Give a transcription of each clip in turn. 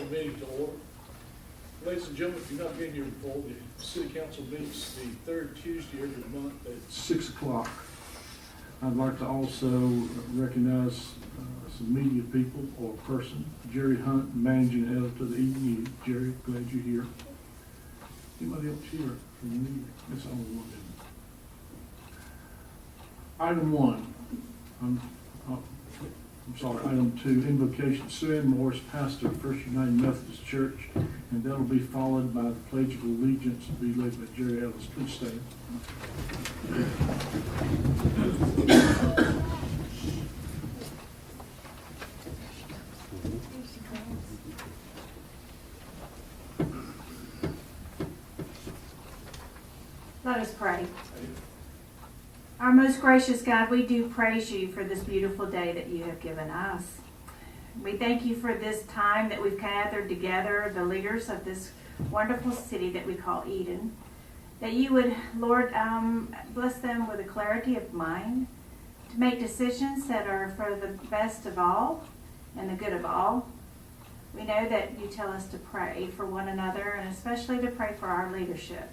the meeting to order. Ladies and gentlemen, if you've not been here before, the city council meets the third Tuesday every month at 6 o'clock. I'd like to also recognize some media people or person, Jerry Hunt, managing editor of the EDU. Jerry, glad you're here. Anybody else here from the media? That's the only one, isn't it? Item one, item two, invocation. Sue Ann Morris, pastor of First United Methodist Church, and that'll be followed by the Pledge of Allegiance to be led by Jerry Ellis. Please stand. Let us pray. Our most gracious God, we do praise you for this beautiful day that you have given us. We thank you for this time that we've gathered together, the leaders of this wonderful city that we call Eden, that you would, Lord, bless them with a clarity of mind to make decisions that are for the best of all and the good of all. We know that you tell us to pray for one another and especially to pray for our leadership.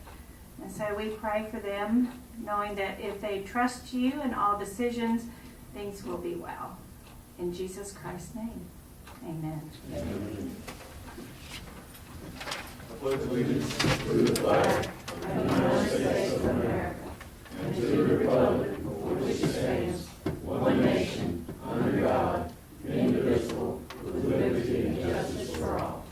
And so we pray for them, knowing that if they trust you in all decisions, things will be well. In Jesus Christ's name, amen. Amen. I pledge allegiance to the flag of the United States of America and to the republic for which it stands, one nation, under God, indivisible, with liberty and justice for all.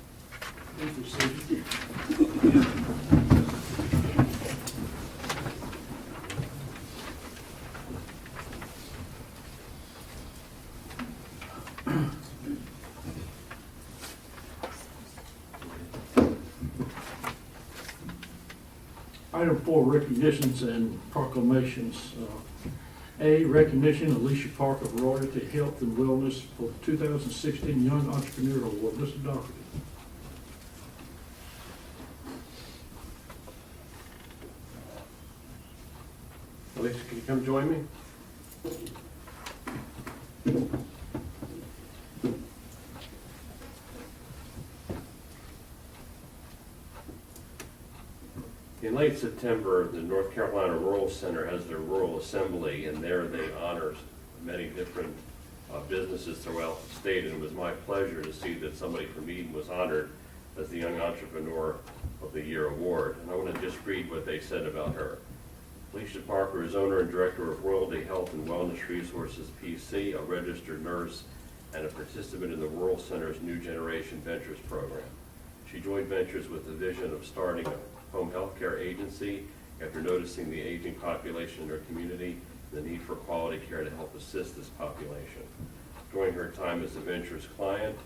Item 4, recognitions and proclamations. A, recognition of Alicia Parker of Royalty Health and Wellness for the 2016 Young Entrepreneur Award. Mr. Doherty. Alicia, can you come join me? In late September, the North Carolina Rural Center has their Rural Assembly, and there they honor many different businesses throughout the state. And it was my pleasure to see that somebody from Eden was honored as the Young Entrepreneur of the Year award. And I want to just read what they said about her. Alicia Parker is owner and director of Royalty Health and Wellness Resources, PC, a registered nurse, and a participant in the Rural Center's New Generation Ventures program. She joined Ventures with the vision of starting a home health care agency after noticing the aging population in her community and the need for quality care to help assist this population. During her time as a Ventures client,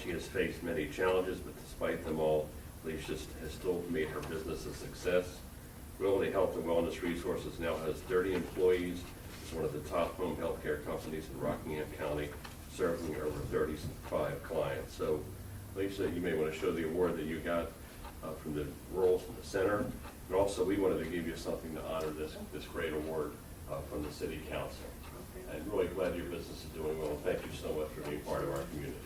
she has faced many challenges, but despite them all, Alicia has still made her business a success. Royalty Health and Wellness Resources now has 30 employees. It's one of the top home health care companies in Rockingham County, serving over 35 clients. So, Alicia, you may want to show the award that you got from the Rural Center. And also, we wanted to give you something to honor this great award from the City Council. I'm really glad your business is doing well. Thank you so much for being part of our community.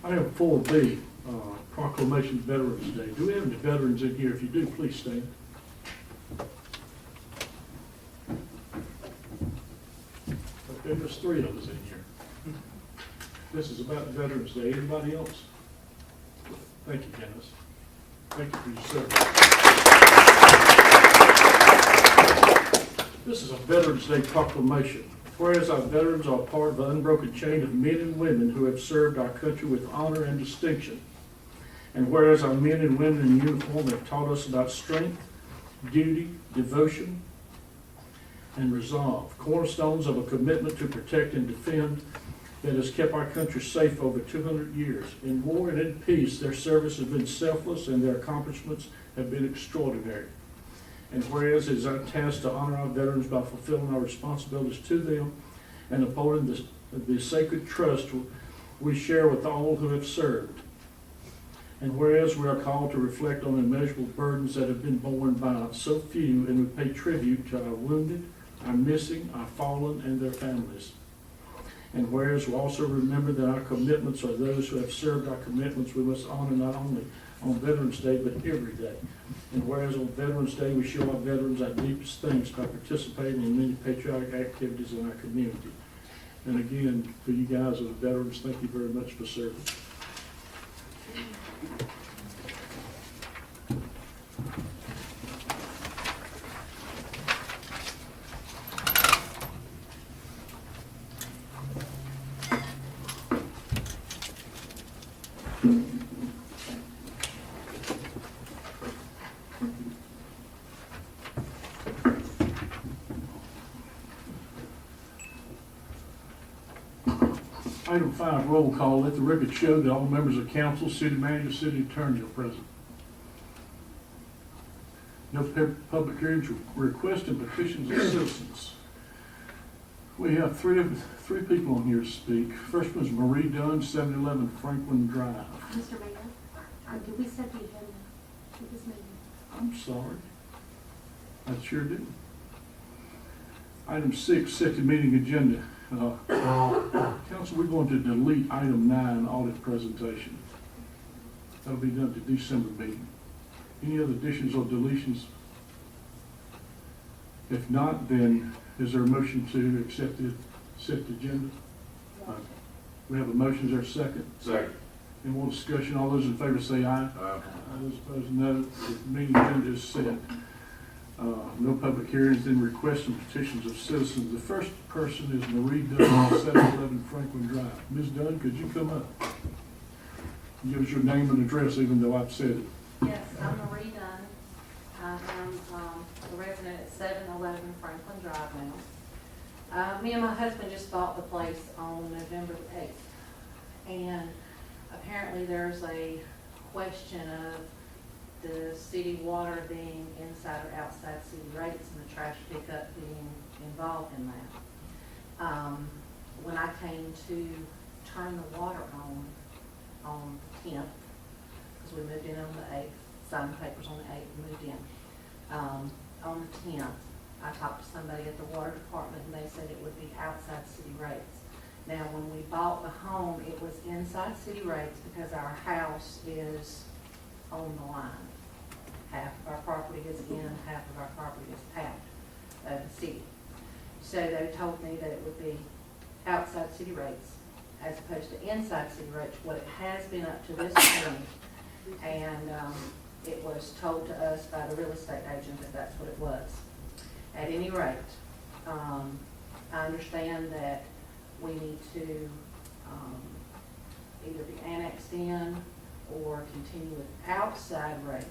Item 4B, proclamation of Veterans Day. Do we have any veterans in here? If you do, please stand. Okay, there's 3 of us in here. This is about Veterans Day. Anybody else? Thank you, Dennis. Thank you for your service. This is a Veterans Day proclamation. Whereas our veterans are part of an unbroken chain of men and women who have served our country with honor and distinction. And whereas our men and women in uniform have taught us about strength, duty, devotion, and resolve, cornerstones of a commitment to protect and defend that has kept our country safe over 200 years. In war and in peace, their service has been selfless and their accomplishments have been extraordinary. And whereas it is our task to honor our veterans by fulfilling our responsibilities to them and upholding the sacred trust we share with all who have served. And whereas we are called to reflect on the immeasurable burdens that have been borne by so few, and we pay tribute to our wounded, our missing, our fallen, and their families. And whereas we also remember that our commitments are those who have served our commitments, we must honor not only on Veterans Day, but every day. And whereas on Veterans Day, we show our veterans our deepest thanks by participating in many patriotic activities in our community. And again, for you guys as veterans, thank you very much for serving. Item 5, roll call. Let the record show that all members of council, city manager, city attorney are present. No public hearings, requests, and petitions of citizens. We have three people on here to speak. First one is Marie Dunn, 711 Franklin Drive. Mr. Mayor, did we set the agenda for this meeting? I'm sorry. I sure do. Item 6, set the meeting agenda. Council, we're going to delete item 9, audit presentation. That'll be done at the December meeting. Any other additions or deletions? If not, then is there a motion to accept the agenda? We have a motion. Is there a second? Second. Any more discussion? All those in favor say aye. All those opposed, no. The meeting agenda is set. No public hearings, then requests and petitions of citizens. The first person is Marie Dunn, 711 Franklin Drive. Ms. Dunn, could you come up? Give us your name and address, even though I've said it. Yes, I'm Marie Dunn. I am a resident at 711 Franklin Drive now. Me and my husband just bought the place on November the 8th. And apparently there's a question of the city water being inside or outside city rates and the trash pickup being involved in that. When I came to turn the water on the 10th, because we moved in on the 8th, signed the papers on the 8th, and moved in. On the 10th, I talked to somebody at the water department and they said it would be outside city rates. Now, when we bought the home, it was inside city rates because our house is on the line. Half of our property is in, half of our property is out of the city. So they told me that it would be outside city rates as opposed to inside city rates, what it has been up to this point. And it was told to us by the real estate agent that that's what it was. At any rate, I understand that we need to either be annexed in or continue with outside rates.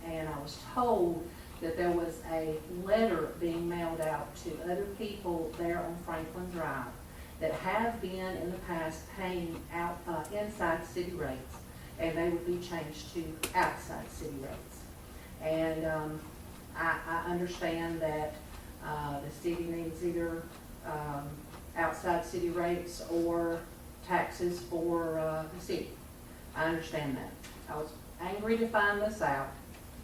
And I was told that there was a letter being mailed out to other people there on Franklin Drive that have been in the past paying out inside city rates, and they would be changed to outside city rates. And I understand that the city needs either outside city rates or taxes for the city. I understand that. I was angry to find this out,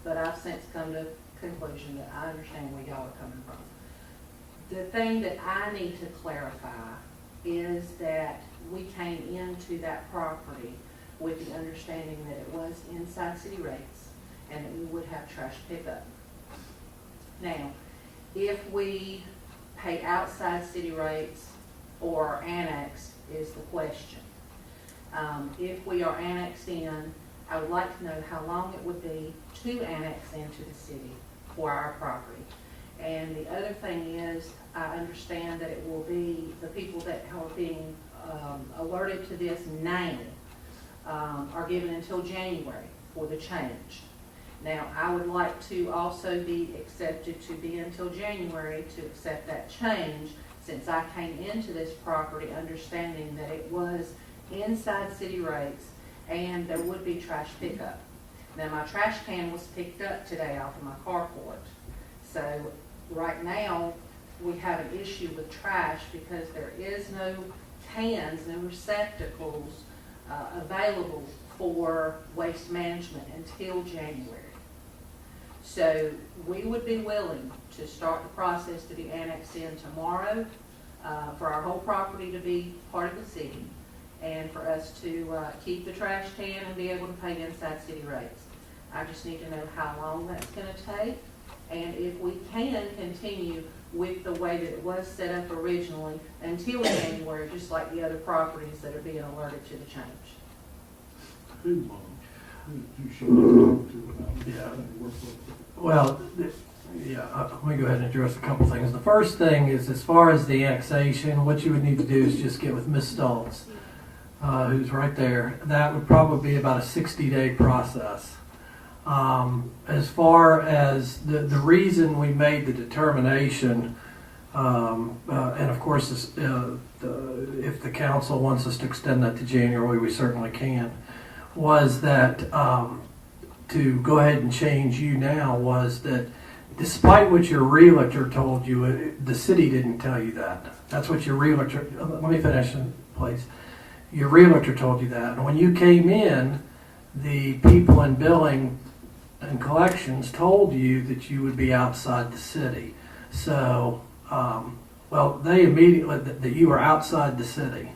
but I've since come to the conclusion that I understand where y'all are coming from. The thing that I need to clarify is that we came into that property with the understanding that it was inside city rates and that we would have trash pickup. Now, if we pay outside city rates or annexed is the question. If we are annexed in, I would like to know how long it would be to annex into the city for our property. And the other thing is, I understand that it will be the people that are being alerted to this now are given until January for the change. Now, I would like to also be accepted to be until January to accept that change, since I came into this property understanding that it was inside city rates and there would be trash pickup. Now, my trash can was picked up today off of my carport. So right now, we have an issue with trash because there is no cans, no receptacles available for waste management until January. So we would be willing to start the process to be annexed in tomorrow, for our whole property to be part of the city, and for us to keep the trash can and be able to pay inside city rates. I just need to know how long that's going to take, and if we can continue with the way that it was set up originally until January, just like the other properties that are being alerted to the change. Who should we talk to about Yeah. work with? Well, let me go ahead and address a couple things. The first thing is, as far as the annexation, what you would need to do is just get with Ms. Stoltz, who's right there. That would probably be about a 60-day process. As far as the reason we made the determination, and of course, if the council wants us to extend that to January, we certainly can, was that to go ahead and change you now was that despite what your realtor told you, the city didn't tell you that. That's what your realtor, let me finish, please. Your realtor told you that. And when you came in, the people in billing and collections told you that you would be outside the city. So, they immediately, that you were outside the city.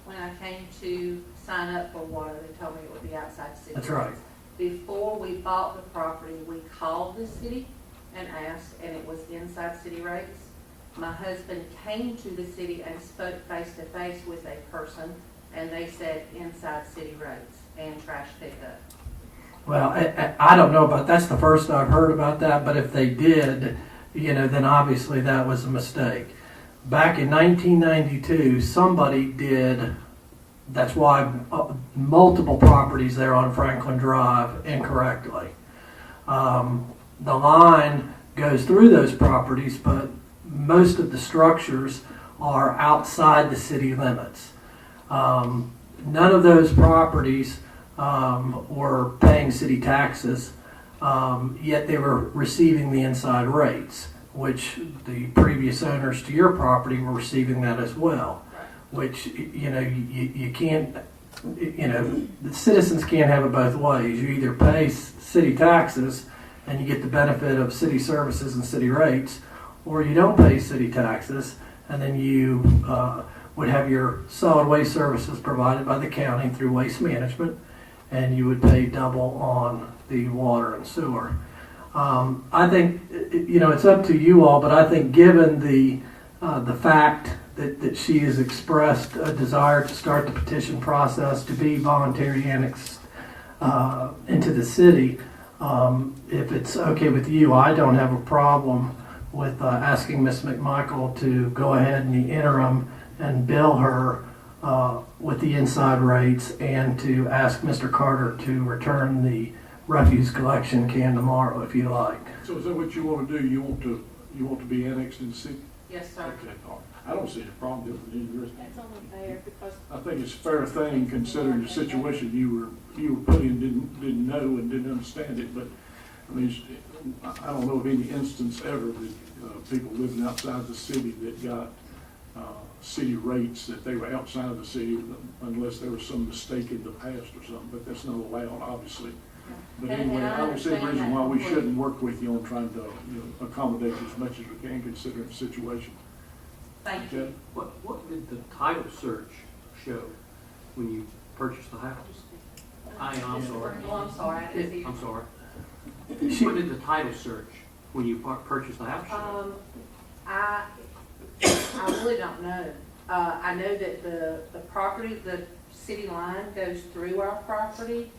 When I came to sign up for water, they told me it would be outside city. That's right. Before we bought the property, we called the city and asked, and it was inside city rates. My husband came to the city and spoke face to face with a person, and they said inside city rates and trash pickup. Well, I don't know about, that's the first I've heard about that, but if they did, then obviously that was a mistake. Back in 1992, somebody did, that's why multiple properties there on Franklin Drive incorrectly. The line goes through those properties, but most of the structures are outside the city limits. None of those properties were paying city taxes, yet they were receiving the inside rates, which the previous owners to your property were receiving that as well. Which, you can't, the citizens can't have it both ways. You either pay city taxes and you get the benefit of city services and city rates, or you don't pay city taxes and then you would have your solid waste services provided by the county through waste management, and you would pay double on the water and sewer. I think, it's up to you all, but I think given the fact that she has expressed a desire to start the petition process to be voluntarily annexed into the city, if it's okay with you, I don't have a problem with asking Ms. McMichael to go ahead in the interim and bill her with the inside rates, and to ask Mr. Carter to return the refuse collection can tomorrow if you like. So is that what you want to do? You want to be annexed in the city? Yes, sir. Okay, all right. I don't see a problem with it. That's only fair because I think it's a fair thing considering the situation you were put in, didn't know and didn't understand it. But I mean, I don't know of any instance ever that people living outside the city that got city rates that they were outside of the city, unless there was some mistake in the past or something. But that's not allowed, obviously. But And anyway, I I don't see a understand reason that why we completely. shouldn't work with you on trying to accommodate as much as we can considering the situation. Thank you. Okay? What did the title search show when you purchased the house? I'm sorry. Oh, I'm sorry, I didn't see you. I'm sorry. What did the title search when you purchased the house show? I really don't know. I know that the property, the city line goes through our property,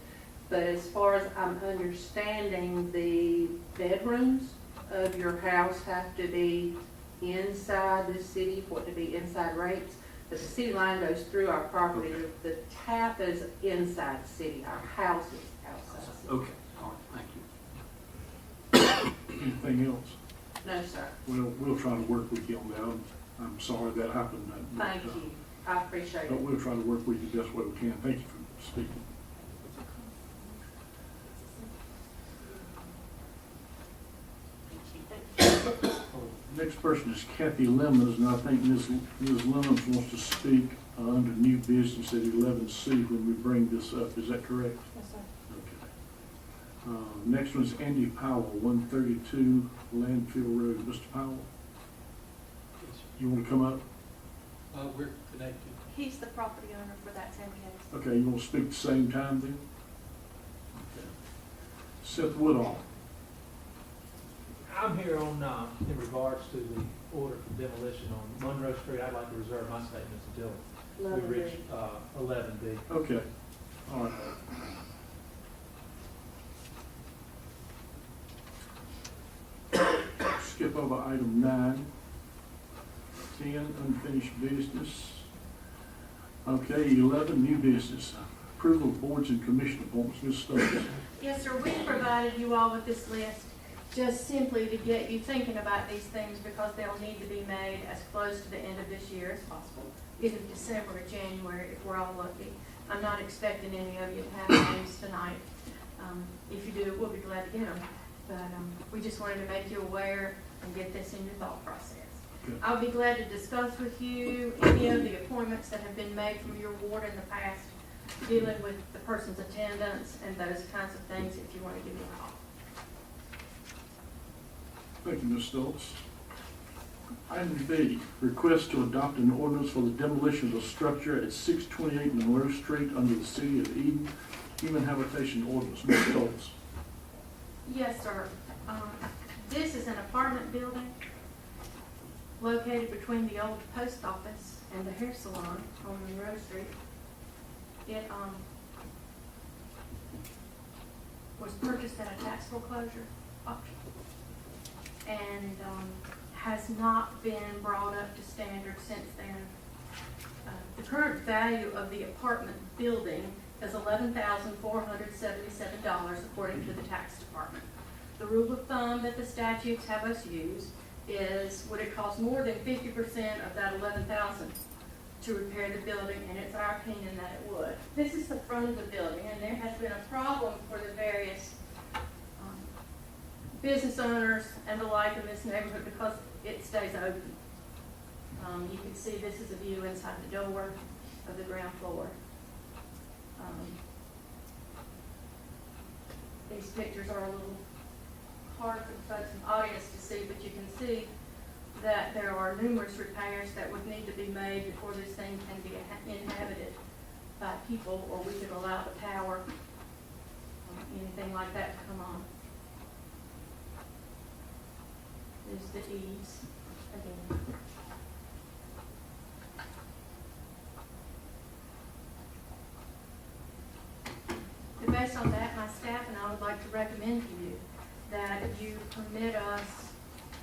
but as far as I'm understanding, the bedrooms of your house have to be inside the city for it to be inside rates. But the city line goes through our property. The tap is inside the city. Our house is outside the city. Okay, all right, thank you. Anything else? No, sir. We'll try to work with you on that. I'm sorry that happened. But, Thank you. I appreciate But it. we'll try to work with you the best way we can. Thank you for speaking. Next person is Kathy Lemons, and I think Ms. Lemons wants to speak under new business at 11C when we bring this up. Is that correct? Yes, sir. Okay. Next one is Andy Powell, 132 Landfill Road. Mr. Powell, you want to come up? We're connected. He's the property owner for that same case. Okay, you want to speak at the same time then? Okay. Seth Woodall. I'm here on, in regards to the order for demolition on Monroe Street. I'd like to reserve my statements until we reach, 11B. Okay, all right. Skip over item 9. 10, unfinished business. Okay, 11, new business. Approval of boards and commission appointments. Ms. Stokes. Yes, sir, we provided you all with this list just simply to get you thinking about these things because they'll need to be made as close to the end of this year as possible, either December or January if we're all lucky. I'm not expecting any of you to have names tonight. If you do, we'll be glad to get them. But we just wanted to make you aware and get this in your thought process. Good. I'll be glad to discuss with you any of the appointments that have been made from your ward in the past, dealing with the person's attendance and those kinds of things if you want to give me a call. Thank you, Ms. Stokes. Item B, request to adopt an ordinance for the demolition of a structure at 628 Monroe Street under the City of Eden Human Habitation Ordinance. Ms. Stokes. Yes, sir. This is an apartment building located between the old post office and the hair salon on Monroe Street. It was purchased at a tax foreclosure auction and has not been brought up to standard since then. The current value of the apartment building is $11,477 according to the tax department. The rule of thumb that the statutes have us use is, would it cost more than 50% of that $11,000 to repair the building, and it's our opinion that it would. This is the front of the building, and there has been a problem for the various business owners and the like in this neighborhood because it stays open. You can see this is a view inside the door of the ground floor. These pictures are a little hard for the folks in the audience to see, but you can see that there are numerous repairs that would need to be made before this thing can be inhabited by people, or we could allow the power, anything like that to come on. There's the eaves again. And based on that, my staff and I would like to recommend to you that you permit us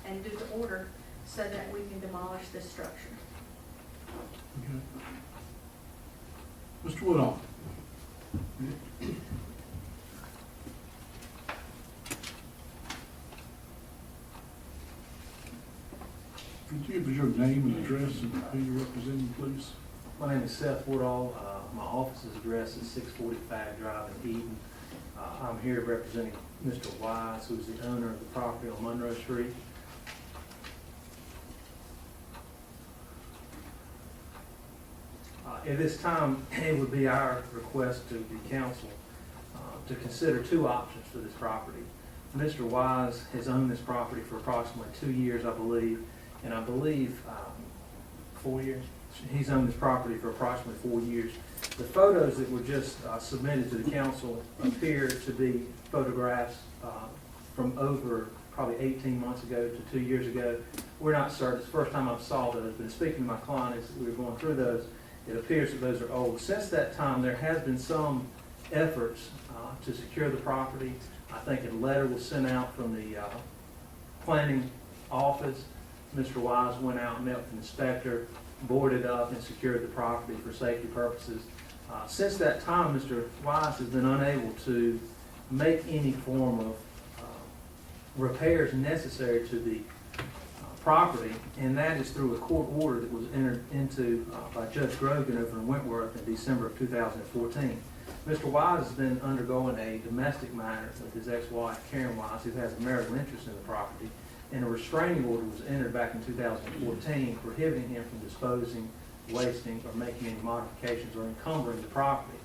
and do the order so that we can demolish this structure. Okay. Mr. Woodall. Could you give us your name and address and who you're representing, please? My name is Seth Woodall. My office's address is 645 Drive in Eden. I'm here representing Mr. Wise, who's the owner of the property on Monroe Street. At this time, it would be our request to the council to consider two options for this property. Mr. Wise has owned this property for approximately 2 years, I believe, and I believe 4 years. He's owned this property for approximately 4 years. The photos that were just submitted to the council appear to be photographs from over probably 18 months ago to 2 years ago. We're not certain. It's the first time I've saw those, but speaking to my client as we were going through those, it appears that those are old. Since that time, there has been some efforts to secure the property. I think a letter was sent out from the planning office. Mr. Wise went out and met with the inspector, boarded up and secured the property for safety purposes. Since that time, Mr. Wise has been unable to make any form of repairs necessary to the property, and that is through a court order that was entered into by Judge Grogan over in Wentworth in December of 2014. Mr. Wise has been undergoing a domestic matter with his ex-wife, Karen Wise, who has a marital interest in the property. and a restraining order was entered back in 2014 prohibiting him from disposing, wasting, or making any modifications or encumbering the property.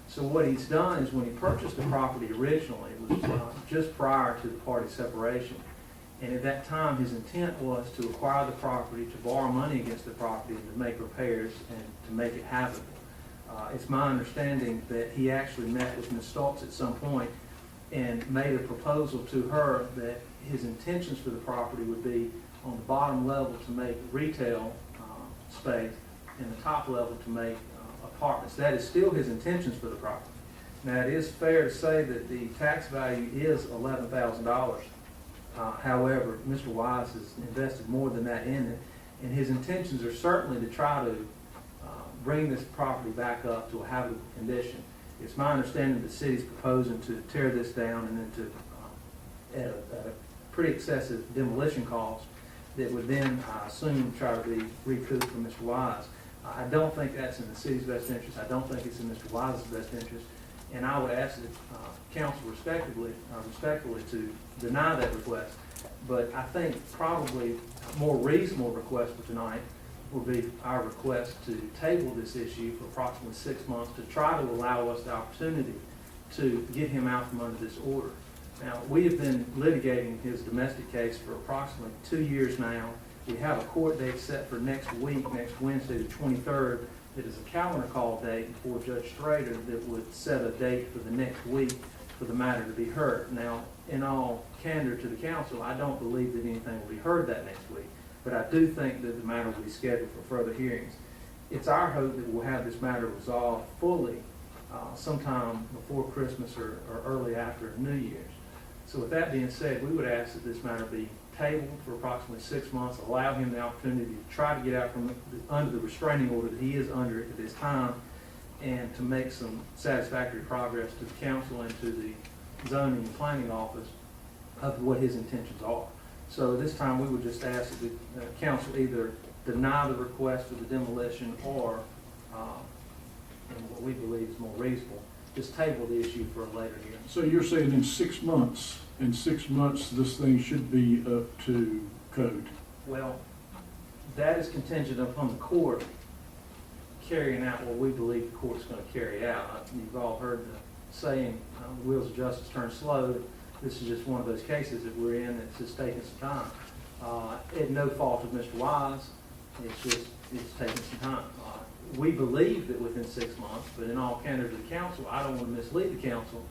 So what he's done is when he purchased the property originally, it was just prior to the party separation. And at that time, his intent was to acquire the property, to borrow money against the property, and to make repairs and to make it habitable. It's my understanding that he actually met with Ms. Stoltz at some point and made a proposal to her that his intentions for the property would be on the bottom level to make retail space and the top level to make apartments. That is still his intentions for the property. Now, it is fair to say that the tax value is $11,000. However, Mr. Wise has invested more than that in it, and his intentions are certainly to try to bring this property back up to a habitable condition. It's my understanding the city's proposing to tear this down and then to, at a pretty excessive demolition cost that would then, I assume, try to be recouped from Mr. Wise. I don't think that's in the city's best interest. I don't think it's in Mr. Wise's best interest. And I would ask the council respectfully to deny that request. But I think probably a more reasonable request for tonight will be our request to table this issue for approximately 6 months to try to allow us the opportunity to get him out from under this order. Now, we have been litigating his domestic case for approximately 2 years now. We have a court date set for next week, next Wednesday, the 23rd. It is a calendar call date before Judge Strader that would set a date for the next week for the matter to be heard. Now, in all candor to the council, I don't believe that anything will be heard that next week, but I do think that the matter will be scheduled for further hearings. It's our hope that we'll have this matter resolved fully sometime before Christmas or early after New Year's. So with that being said, we would ask that this matter be tabled for approximately 6 months, allow him the opportunity to try to get out from under the restraining order that he is under at this time, and to make some satisfactory progress to the council and to the zoning and planning office of what his intentions are. So this time we would just ask that the council either deny the request for the demolition or, and what we believe is more reasonable, just table the issue for a later hearing. So you're saying in 6 months, this thing should be up to code? Well, that is contingent upon the court carrying out what we believe the court's going to carry out. You've all heard the saying, the wheels of justice turn slow. This is just one of those cases that we're in that's just taking some time. At no fault of Mr. Wise, it's taking some time. We believe that within 6 months, but in all candor to the council, I don't want to mislead the council,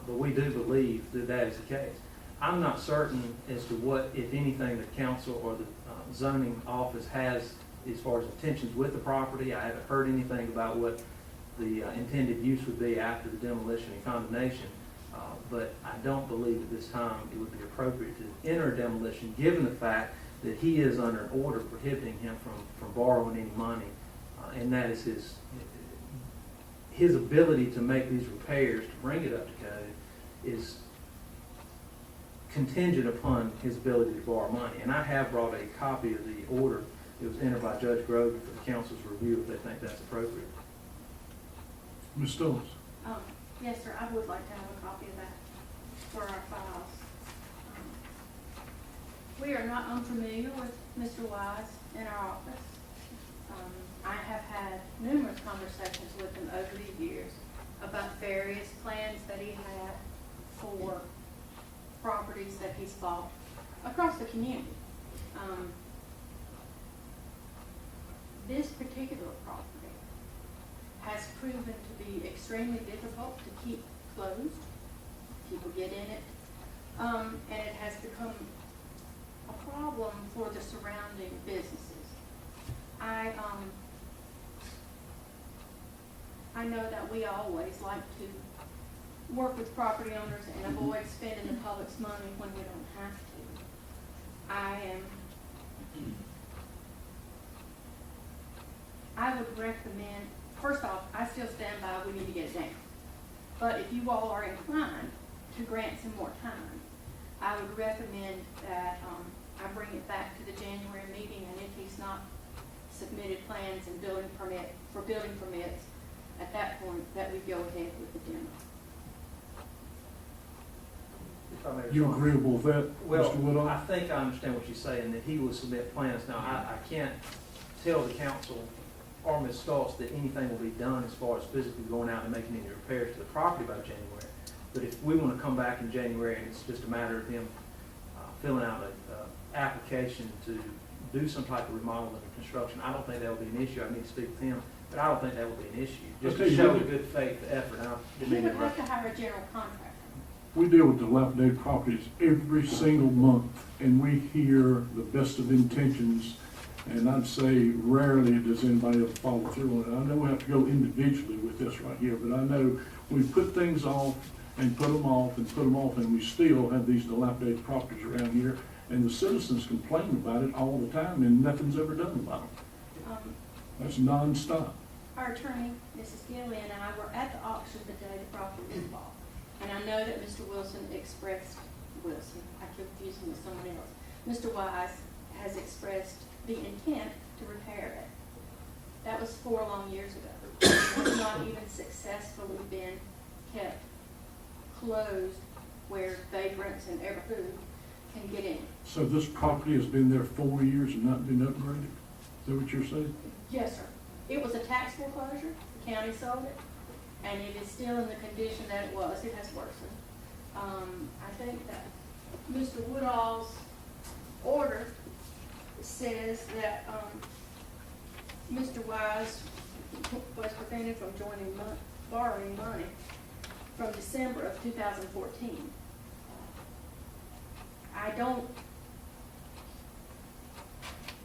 but we do believe that that is the case. I'm not certain as to what, if anything, the council or the zoning office has as far as intentions with the property. I haven't heard anything about what the intended use would be after the demolition and condemnation. But I don't believe at this time it would be appropriate to enter a demolition, given the fact that he is under an order prohibiting him from borrowing any money. And that is his ability to make these repairs, to bring it up to code, is contingent upon his ability to borrow money. And I have brought a copy of the order that was entered by Judge Grogan for the council's review if they think that's appropriate. Ms. Stoltz? Yes, sir, I would like to have a copy of that for our files. We are not unfamiliar with Mr. Wise in our office. I have had numerous conversations with him over the years about various plans that he had for properties that he's bought across the community. This particular property has proven to be extremely difficult to keep closed. People get in it, and it has become a problem for the surrounding businesses. I know that we always like to work with property owners and avoid spending the public's money when we don't have to. I would recommend, first off, I still stand by we need to get it down. But if you all are inclined to grant some more time, I would recommend that I bring it back to the January meeting, and if he's not submitted plans and building permits, at that point, that we go ahead with the demo. if I may You respond. agreeable with that, Well, Mr. Woodall? I think I understand what you're saying, that he will submit plans. Now, I can't tell the council or Ms. Stoltz that anything will be done as far as physically going out and making any repairs to the property by January. But if we want to come back in January and it's just a matter of him filling out an application to do some type of remodeling and construction, I don't think that would be an issue. I need to speak with him, but I don't think that would be an issue. Just Okay, to show you- the good faith effort. I He didn't mean would to have interrupt. to hire a general contractor. We deal with dilapidated properties every single month, and we hear the best of intentions, and I'd say rarely does anybody ever follow through on it. I know we have to go individually with this right here, but I know we put things off and put them off and put them off, and we still have these dilapidated properties around here, and the citizens complain about it all the time, and nothing's ever done about it. Um, That's nonstop. Our attorney, Mrs. Gillian, and I were at the auction the day the property was bought. And I know that Mr. Wilson, I confused him with someone else. Mr. Wise has expressed the intent to repair it. That was 4 long years ago. It has not even successfully been kept closed where vagrants and every who can get in. So this property has been there 4 years and not been upgraded? Is that what you're saying? Yes, sir. It was a tax foreclosure, the county sold it, and it is still in the condition that it was. It has worsened. I think that Mr. Woodall's order says that, Mr. Wise was prevented from borrowing money from December of 2014.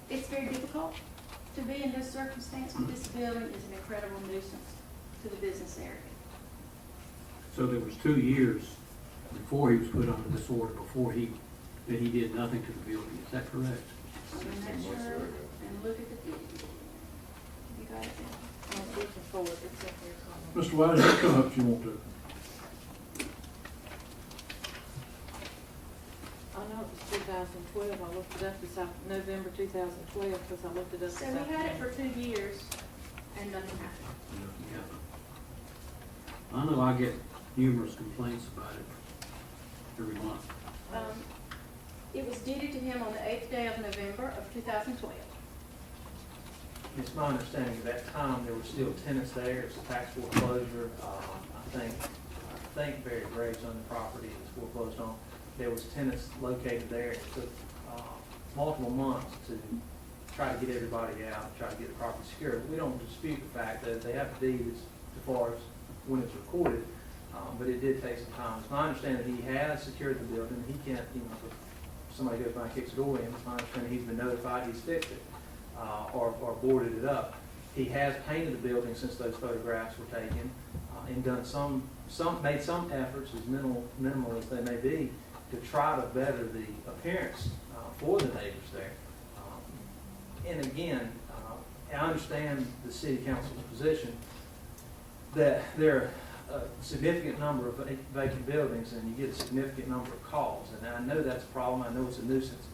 It's very difficult to be in this circumstance, but this building is an incredible nuisance to the business area. So there was 2 years before he was put under this order, that he did nothing to the building, is that correct? I'm gonna make sure and look at the video. You got it there? Mr. Wise, you come up if you want to. I know it was 2012, I looked it up this November 2012, because I looked it up this So we had it afternoon. for 2 years and nothing happened. I know I get numerous complaints about it every month. It was deeded to him on the 8th day of November of 2012. It's my understanding at that time, there were still tenants there, it's a tax foreclosure. I think Barry Graves owned the property, it was foreclosed on. There was tenants located there, it took multiple months to try to get everybody out, try to get the property secured. We don't dispute the fact that they have deeds as far as when it's recorded, but it did take some time. It's my understanding that he has secured the building, he can't, if somebody goes by and kicks the door in, it's my understanding he's been notified, he's fixed it. Or boarded it up. He has painted the building since those photographs were taken, and done made some efforts, as minimal as they may be, to try to better the appearance for the neighbors there. And again, I understand the city council's position that there are a significant number of vacant buildings, and you get a significant number of calls, and I know that's a problem. I know it's a nuisance.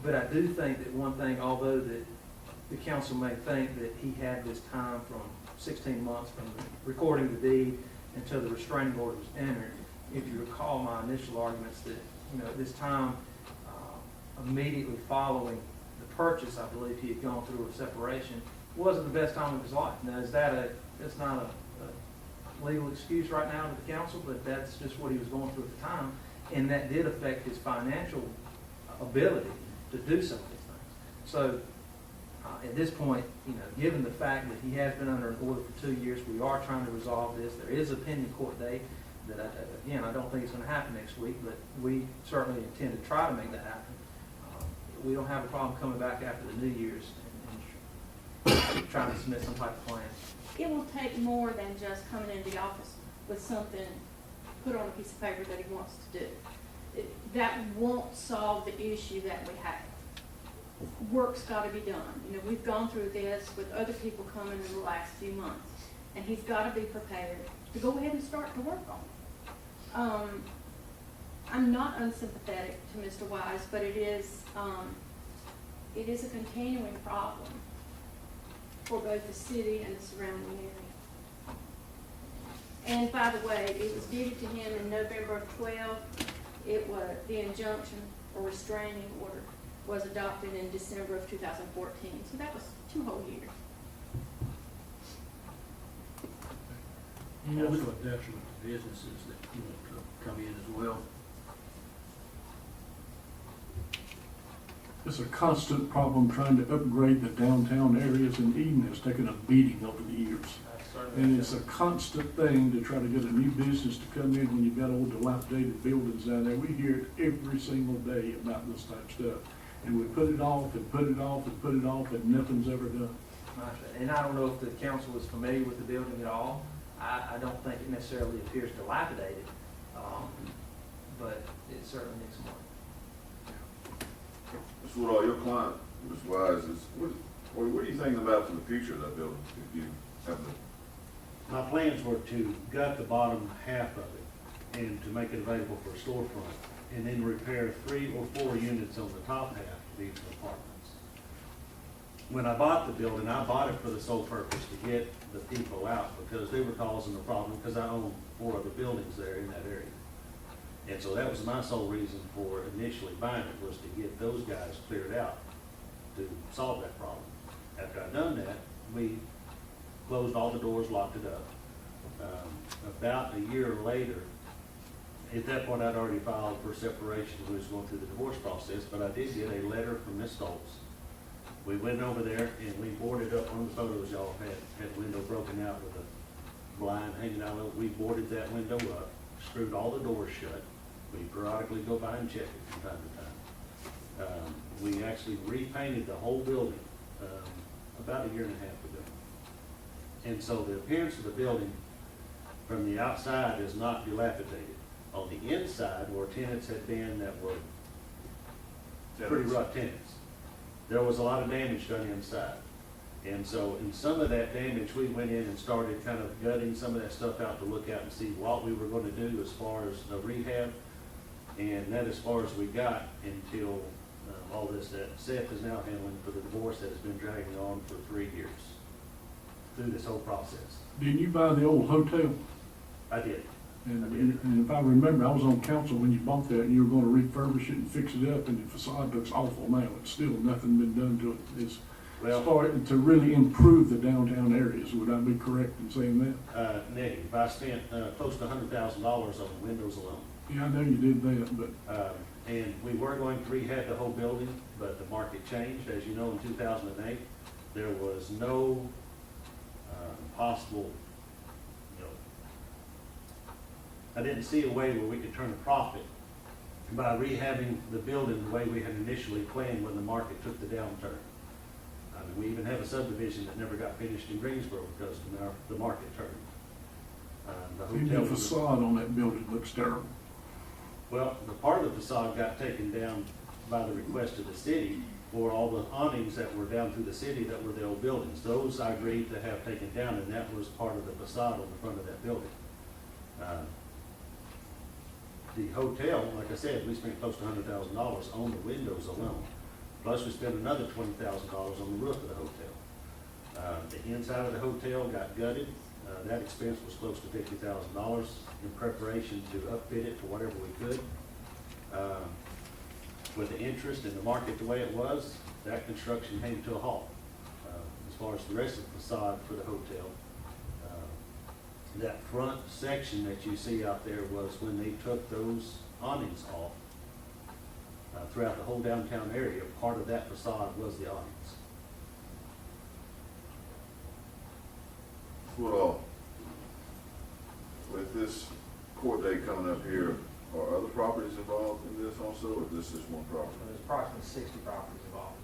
But I do think that one thing, although that the council may think that he had this time from 16 months from recording the deed until the restraining order was entered, if you recall my initial arguments that, at this time, immediately following the purchase, I believe he had gone through a separation, wasn't the best time of his life. Now, that's not a legal excuse right now to the council, but that's just what he was going through at the time, and that did affect his financial ability to do some of these things. So at this point, given the fact that he has been under an order for 2 years, we are trying to resolve this. There is a pending court date that, I don't think it's going to happen next week, but we certainly intend to try to make that happen. We don't have a problem coming back after the New Year's and trying to submit some type of plan. It will take more than just coming into the office with something put on a piece of paper that he wants to do. That won't solve the issue that we have. Work's got to be done. We've gone through this with other people coming in the last few months, and he's got to be prepared to go ahead and start to work on it. I'm not unsympathetic to Mr. Wise, but it is a continuing problem for both the city and the surrounding area. And by the way, it was deeded to him in November of 12. the injunction or restraining order was adopted in December of 2014. So that was 2 whole years. And also a detriment to businesses that, could come in as well. It's a constant problem trying to upgrade the downtown areas, and Eden has taken a beating over the years. And it's a constant thing to try to get a new business to come in when you've got old dilapidated buildings down there. We hear it every single day about this type of stuff. And we put it off and put it off and put it off, and nothing's ever done. And I don't know if the council is familiar with the building at all. I don't think it necessarily appears dilapidated, but it certainly needs some work. Mr. Woodall, your client, Ms. Wise, what are you thinking about for the future of that building? If you have the, My plans were to gut the bottom half of it and to make it available for a storefront, and then repair 3 or 4 units on the top half to be for apartments. When I bought the building, I bought it for the sole purpose to get the people out, because they were causing the problem, because I own 4 other buildings there in that area. And so that was my sole reason for initially buying it, was to get those guys cleared out to solve that problem. After I'd done that, we closed all the doors, locked it up. About a year later, at that point, I'd already filed for separation. We was going through the divorce process, but I did get a letter from Ms. Stoltz. We went over there and we boarded up one of the photos y'all had the window broken out with a blind hanging out. We boarded that window up, screwed all the doors shut. We periodically go by and check it from time to time. We actually repainted the whole building about a year and a half ago. And so the appearance of the building from the outside is not dilapidated. On the inside, where tenants had been that were pretty rough tenants, there was a lot of damage done inside. And so in some of that damage, we went in and started kind of gutting some of that stuff out to look at and see what we were going to do as far as the rehab. And that as far as we got until all this that Seth is now handling for the divorce that has been dragging on for 3 years through this whole process. Didn't you buy the old hotel? I did. And if I remember, I was on council when you bought that, and you were gonna refurbish it and fix it up, and the facade looks awful now. It's still nothing been done to it. It's starting to really improve the downtown areas. Would I be correct in saying that? Negative. I spent close to $100,000 on windows alone. Yeah, I know you did that, but And we were going to rehab the whole building, but the market changed. As you know, in 2008, there was no possible, I didn't see a way where we could turn a profit by rehabbing the building the way we had initially planned when the market took the downturn. I mean, we even have a subdivision that never got finished in Greensboro because the market turned. the facade on that building looks terrible. Well, the part of the facade got taken down by the request of the city for all the awnings that were down through the city that were the old buildings. Those I agreed to have taken down, and that was part of the facade on the front of that building. The hotel, like I said, we spent close to $100,000 on the windows alone. Plus we spent another $20,000 on the roof of the hotel. The inside of the hotel got gutted. That expense was close to $50,000 in preparation to upfit it for whatever we could. With the interest in the market the way it was, that construction came to a halt. As far as the rest of the facade for the hotel, that front section that you see out there was when they took those awnings off. Throughout the whole downtown area, part of that facade was the awnings. Woodall, with this court date coming up here, are other properties involved in this also, or this is one property? There's approximately 60 properties involved.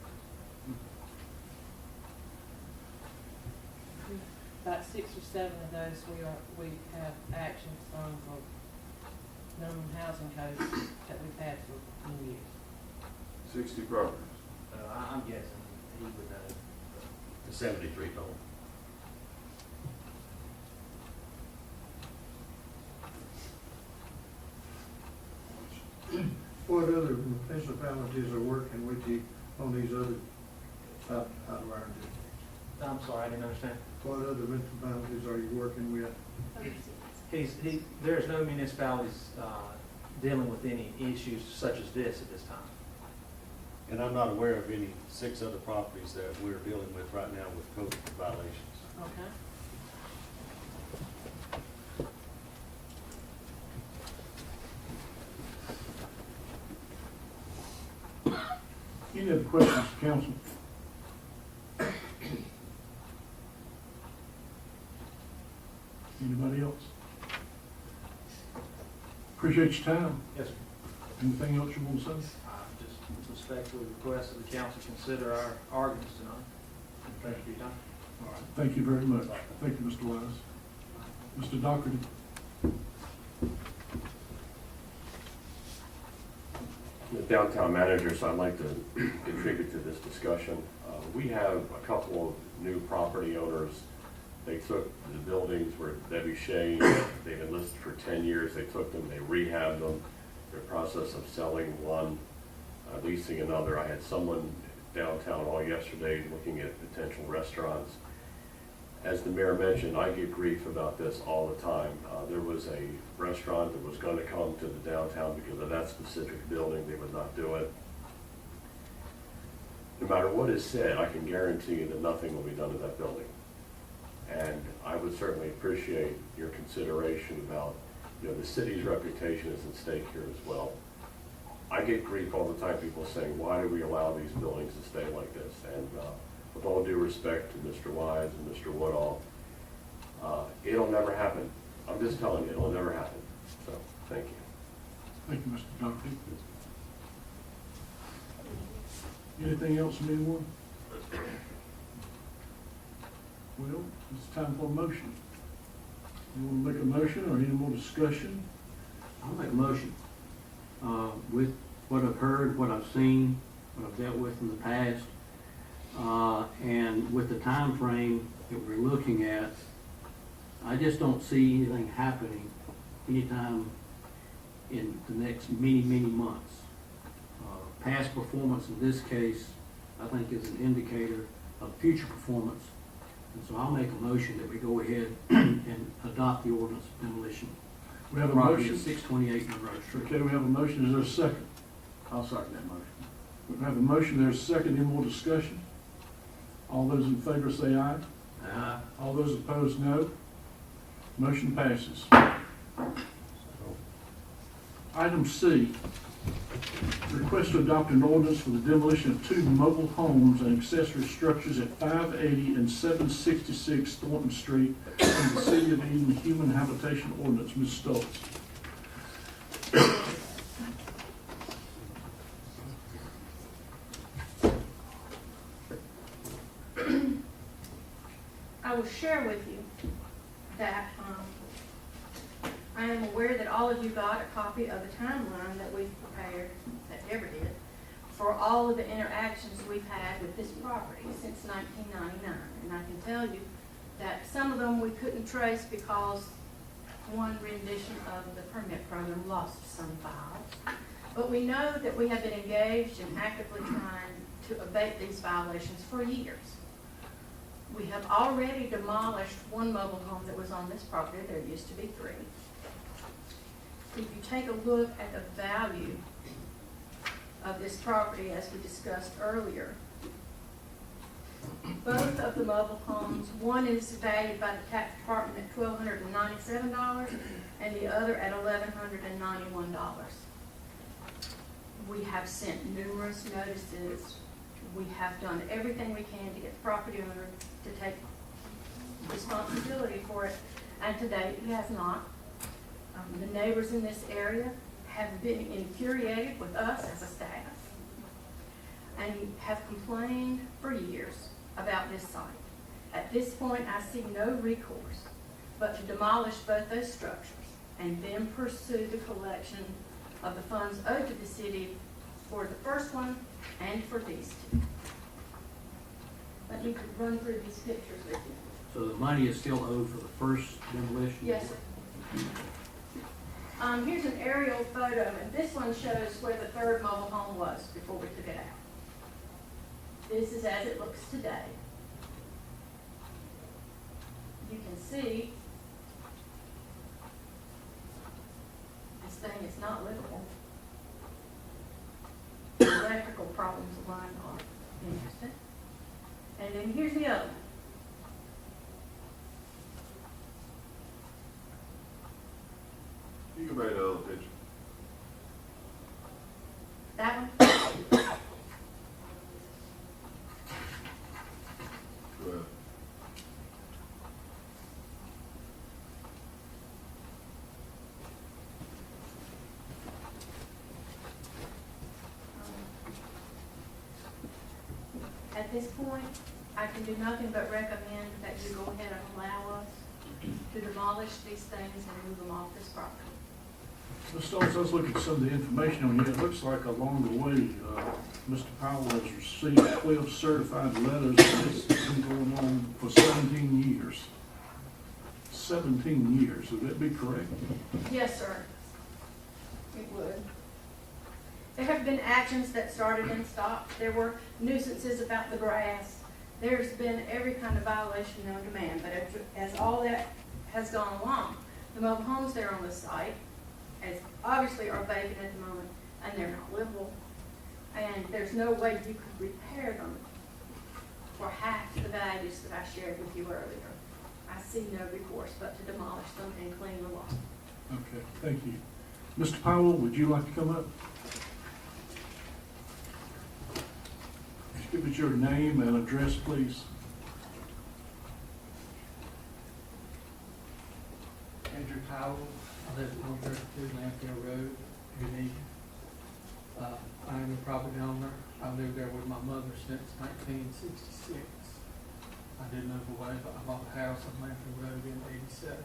About 6 or 7 of those we have actions on for minimum housing codes that we've had for many years. 60 properties. I'm guessing he would know. The 73 total. What other municipalities are working with you on these other, out of our district? I'm sorry, I didn't understand. What other municipalities are you working with? There's no municipalities dealing with any issues such as this at this time. And I'm not aware of any 6 other properties that we're dealing with right now with code violations. Okay. Any other questions, council? Anybody else? Appreciate your time. Yes, sir. Anything else you want to say? I just respectfully request that the council consider our arguments tonight. Thank you for your time. All right, thank you very much. Thank you, Mr. Wise. Mr. Doherty? The downtown manager, so I'd like to contribute to this discussion. We have a couple of new property owners. They took the buildings where Debbie Shea, they've been listed for 10 years. They took them, they rehabbed them. They're in the process of selling one, leasing another. I had someone downtown all yesterday looking at potential restaurants. As the mayor mentioned, I get grief about this all the time. There was a restaurant that was going to come to the downtown because of that specific building. They would not do it. No matter what is said, I can guarantee you that nothing will be done to that building. And I would certainly appreciate your consideration about, the city's reputation is at stake here as well. I get grief all the time, people saying, why do we allow these buildings to stay like this? And with all due respect to Mr. Wise and Mr. Woodall, it'll never happen. I'm just telling you, it'll never happen. So, thank you. Thank you, Mr. Doherty. Anything else from anyone? Well, it's time for a motion. You want to make a motion or any more discussion? I'll make a motion. With what I've heard, what I've seen, what I've dealt with in the past, and with the time frame that we're looking at, I just don't see anything happening anytime in the next many, many months. Past performance in this case, I think, is an indicator of future performance. And so I'll make a motion that we go ahead and adopt the ordinance of demolition. We have a Property at motion. 628 Monroe Street. Okay, we have a motion. Is there a second? I'll second that motion. We have a motion. There's a second. Any more discussion? All those in favor say aye. Aye. All those opposed, no. Motion passes. Item C, request to adopt an ordinance for the demolition of 2 mobile homes and accessory structures at 580 and 766 Thornton Street in the City of Eden Human Habitation Ordinance. Ms. Stokes. I will share with you that I am aware that all of you got a copy of the timeline that we've prepared, that Deborah did, for all of the interactions we've had with this property since 1999. And I can tell you that some of them we couldn't trace because one rendition of the permit program lost some files. But we know that we have been engaged in actively trying to abate these violations for years. We have already demolished 1 mobile home that was on this property. There used to be 3. If you take a look at the value of this property, as we discussed earlier, both of the mobile homes, one is valued by the tax department at $1,297 and the other at $1,191. We have sent numerous notices. We have done everything we can to get the property owner to take responsibility for it, and to date he has not. The neighbors in this area have been infuriated with us as a staff and have complained for years about this site. At this point, I see no recourse but to demolish both those structures and then pursue the collection of the funds owed to the city for the first one and for these 2. Let me run through these pictures with you. So the money is still owed for the first demolition? Yes, sir. Here's an aerial photo, and this one shows where the 3rd mobile home was before we took it out. This is as it looks today. You can see This thing is not livable. The electrical problems of mine are interesting. And then here's the other one. You can make the other picture. That one, Go ahead. at this point, I can do nothing but recommend that you go ahead and allow us to demolish these things and move them off this property. Ms. Stokes, I was looking at some of the information on here. It looks like along the way, Mr. Powell has received 12 certified letters. This has been going on for 17 years. 17 years, would that be correct? Yes, sir. It would. There have been actions that started and stopped. There were nuisances about the grass. There's been every kind of violation known to man, but as all that has gone along, the mobile homes there on the site, as obviously are vacant at the moment, and they're not livable, and there's no way you could repair them for half the values that I shared with you earlier. I see no recourse but to demolish them and clean them up. Okay, thank you. Mr. Powell, would you like to come up? Just give us your name and address, please. Andrew Powell, I live at 132 Lampdale Road, Unique. I am a property owner. I lived there with my mother since 1966. I did move away, but I bought a house on Lampdale Road in '87.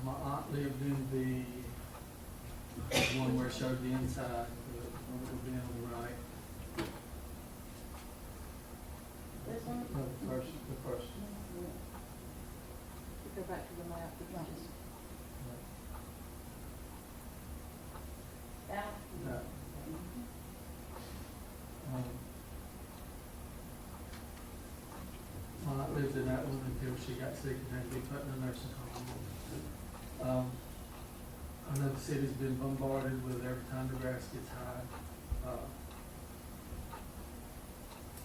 My aunt lived in the one where it showed the inside, the one that would be on the right. This one? No, the first. Go back to the map. That one? No. My aunt lived in that one until she got sick and had to be put in a nursing home. I know the city's been bombarded with every time the grass gets high.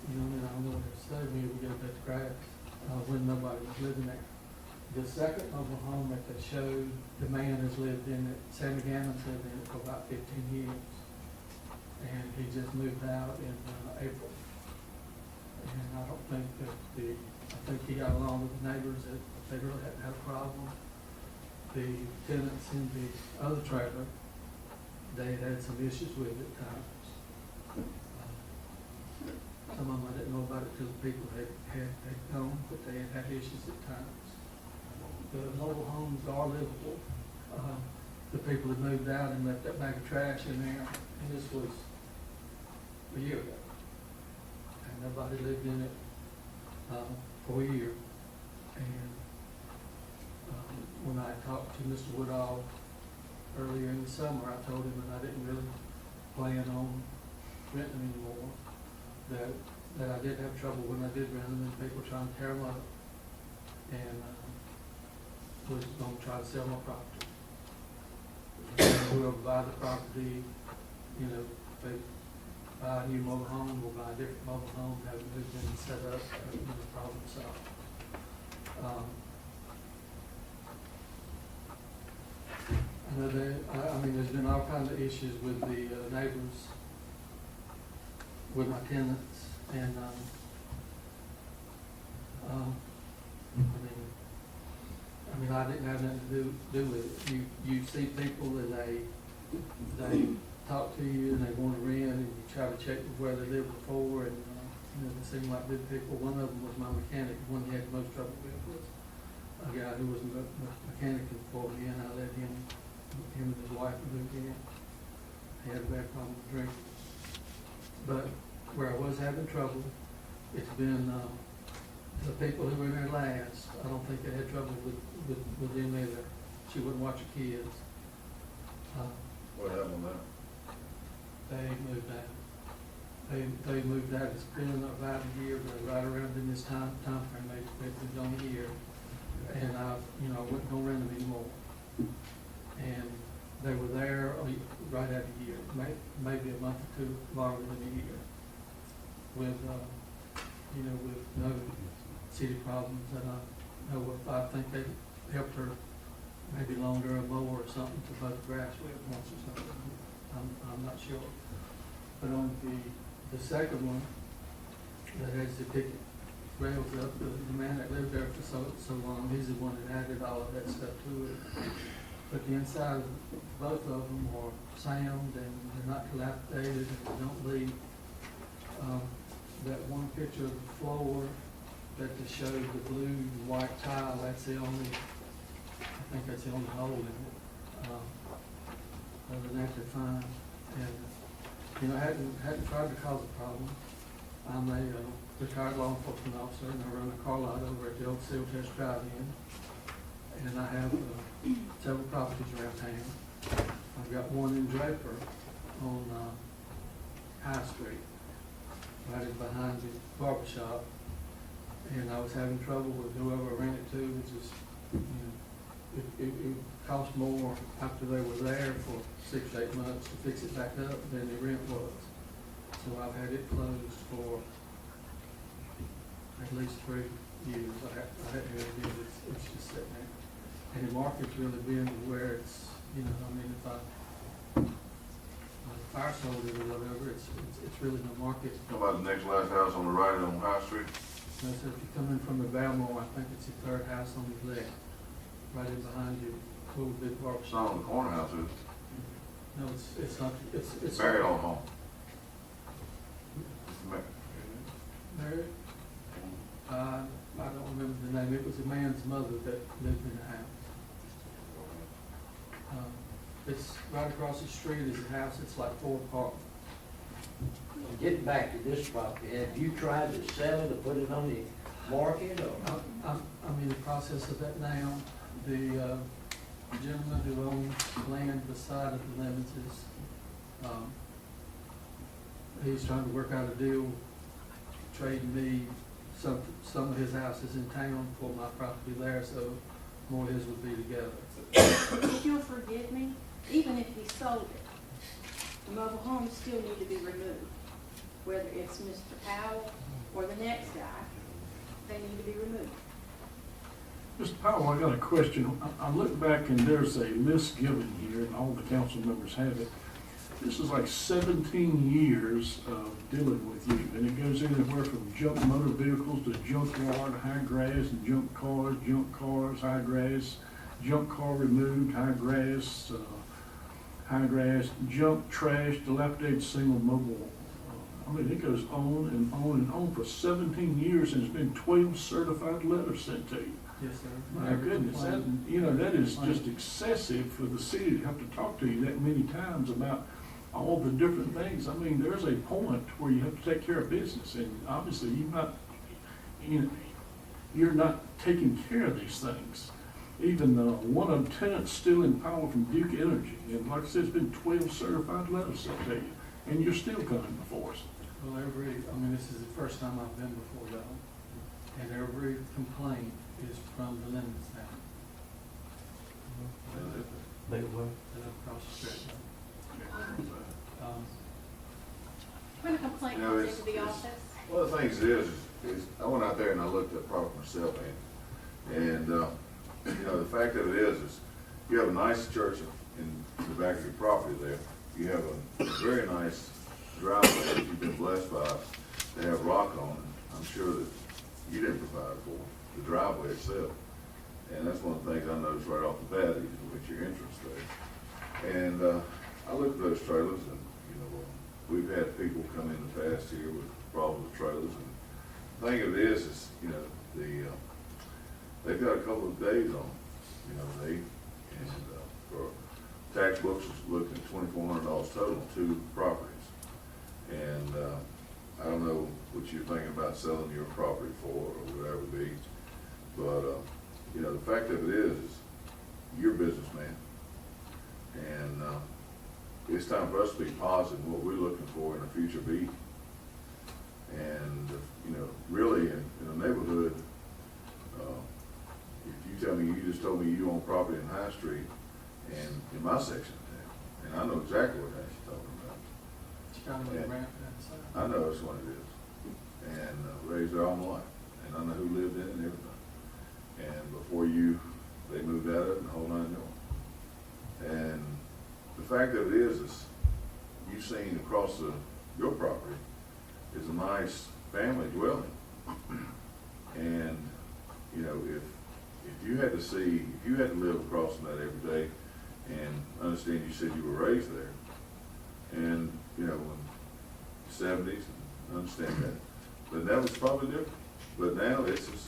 You know, and I don't know what to say, we get about the grass, when nobody was living there. The second mobile home that they showed, the man has lived in it, Sammy Gammon's lived in it for about 15 years. And he just moved out in April. And I don't think that I think he got along with the neighbors, that they really hadn't had a problem. The tenants in the other trailer, they had some issues with at times. Some of them I didn't know about it because the people had gone, but they had issues at times. The mobile homes are livable. The people had moved out and left that bag of trash in there, and this was a year ago. And nobody lived in it for a year. And when I talked to Mr. Woodall earlier in the summer, I told him that I didn't really plan on renting anymore. That I did have trouble when I did rent them, and people were trying to tear them up. And was going to try to sell my property. Whoever buy the property, you know, if they buy a new mobile home or buy a different mobile home, have it moved in and set up, the problem solved. I know I mean, there's been all kinds of issues with the neighbors, with my tenants, and I mean, I didn't have nothing to do with it. You see people and they talk to you and they want to rent, and you try to check where they lived before, and you know, they seem like good people. One of them was my mechanic. The one he had the most trouble with was a guy who was a mechanic for me, and I let him and his wife move in. He had a bad problem with drinking. But where I was having trouble, it's been the people who were in there last. I don't think they had trouble with them either. She wouldn't watch her kids. What happened now? They moved out. They moved out. It's been about a year, but right around in this time frame, they've been on a year. And I wasn't gonna rent them anymore. And they were there right at a year, maybe a month or two longer than a year, with, with no city problems that I know of. I think they helped her maybe longer or mower or something to mow the grass with once or something. I'm not sure. But on the second one, that has the ticket rails up, the man that lived there for so long, he's the one that added all of that stuff to it. But the inside of both of them are sound and they're not dilapidated and they don't leak. That one picture of the floor that just showed the blue and white tile, that's the only, I think that's the only hole in it. Other than that, they're fine. And, I hadn't tried to cause a problem. I'm a retired law enforcement officer and I run a car lot over at the old Seal Test Drive-In. And I have several properties around town. I've got one in Draper on High Street, right behind the barber shop. And I was having trouble with whoever I rented to, which is, it cost more after they were there for 6 to 8 months to fix it back up than the rent was. So I've had it closed for at least 3 years. I hadn't really it's just sitting there. And the market's really been to where it's, if fire sold it or whatever, it's really no market. How about the next last house on the right on High Street? So if you come in from the Balmore, I think it's the third house on the left, right in behind you, little big barber It's shop. not on the corner house, is it? No, it's not, it's. Married on home. Married? I don't remember the name. It was a man's mother that lived in the house. It's right across the street is a house. It's like 4 apartments. Getting back to this property, have you tried to sell it or put it on the market or? I'm in the process of that now. The gentleman who owns land beside of the Lemons is, he's trying to work out a deal, trading me some of his houses in town for my property there, so more of his would be together. If you'll forgive me, even if he sold it, the mobile homes still need to be removed. Whether it's Mr. Powell or the next guy, they need to be removed. Mr. Powell, I got a question. I look back and there's a list given here, and all the council members have it. This is like 17 years of dealing with you, and it goes anywhere from junk motor vehicles to junkyard, high grass, and junk cars, high grass, junk car removed, high grass, junk trash, dilapidated single mobile. It goes on and on and on for 17 years, and it's been 12 certified letters sent to you. Yes, sir. My goodness, that is just excessive for the city to have to talk to you that many times about all the different things. There's a point where you have to take care of business, and obviously you're not taking care of these things. Even one of the tenants still in power from Duke Energy, and like I said, it's been 12 certified letters sent to you, and you're still coming before us. Well, this is the first time I've been before y'all, and every complaint is from the Lemons now. They were. Across the street. When a complaint comes into the office, One of the things is I went out there and I looked at property myself, and the fact of it is you have a nice church in the back of your property there. You have a very nice driveway that you've been blessed by to have rock on it. I'm sure that you didn't provide for the driveway itself. And that's one of the things I noticed right off the bat, with your entrance there. And I looked at those trailers, and we've had people come in the past here with problems with trailers. And the thing of it is they've got a couple of days on them. For tax books, it's looking at $2,400 total on 2 properties. And I don't know what you're thinking about selling your property for or whatever it be, but the fact of it is you're a businessman, and it's time for us to be positive in what we're looking for in the future be. And really in a neighborhood, if you just told me you own property in High Street, and in my section of town, and I know exactly what house you're talking about. I know it's what it is, and raised there all my life, and I know who lived in it and everything. And before they moved out of it and the whole nine yards. And the fact of it is you've seen across your property is a nice family dwelling. And, you know, if you had to live across from that every day, and understand you said you were raised there, and, you know, in the 70s, understand that, but that was probably different. But now it's just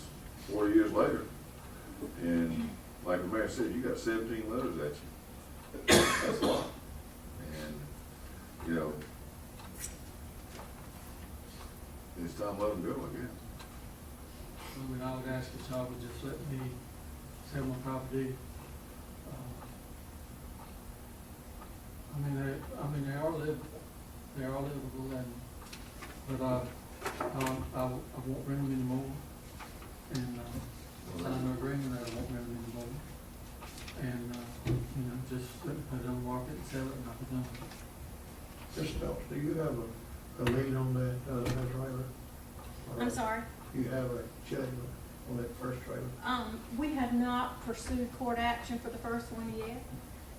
40 years later, and like the mayor said, you got 17 letters at you. That's a lot. And, you know, it's time to let them go, I guess. I mean, I would ask that y'all would just let me sell my property. I mean, they are livable, but I won't rent them anymore. And, sign an agreement that I won't rent them anymore. And, you know, just put it on the market and sell it and knock it down. Mr. Phelps, do you have a lien on that trailer? I'm sorry. You have a judgment on that first trailer? We have not pursued court action for the first one yet.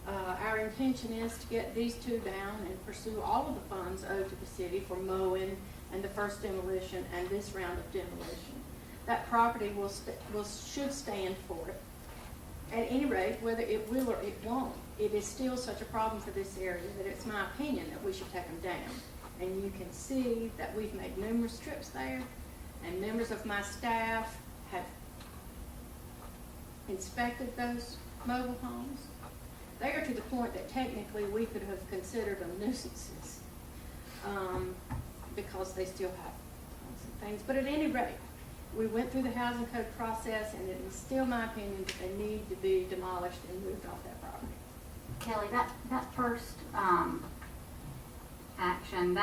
Our intention is to get these two down and pursue all of the funds owed to the city for mowing and the first demolition and this round of demolition. That property should stand for it. At any rate, whether it will or it won't, it is still such a problem for this area that it's my opinion that we should take them down. And you can see that we've made numerous trips there, and members of my staff have inspected those mobile homes. They are to the point that technically we could have considered them nuisances because they still have some things. But at any rate, we went through the housing code process, and it is still my opinion that they need to be demolished and moved off that property. Kelly, that first action,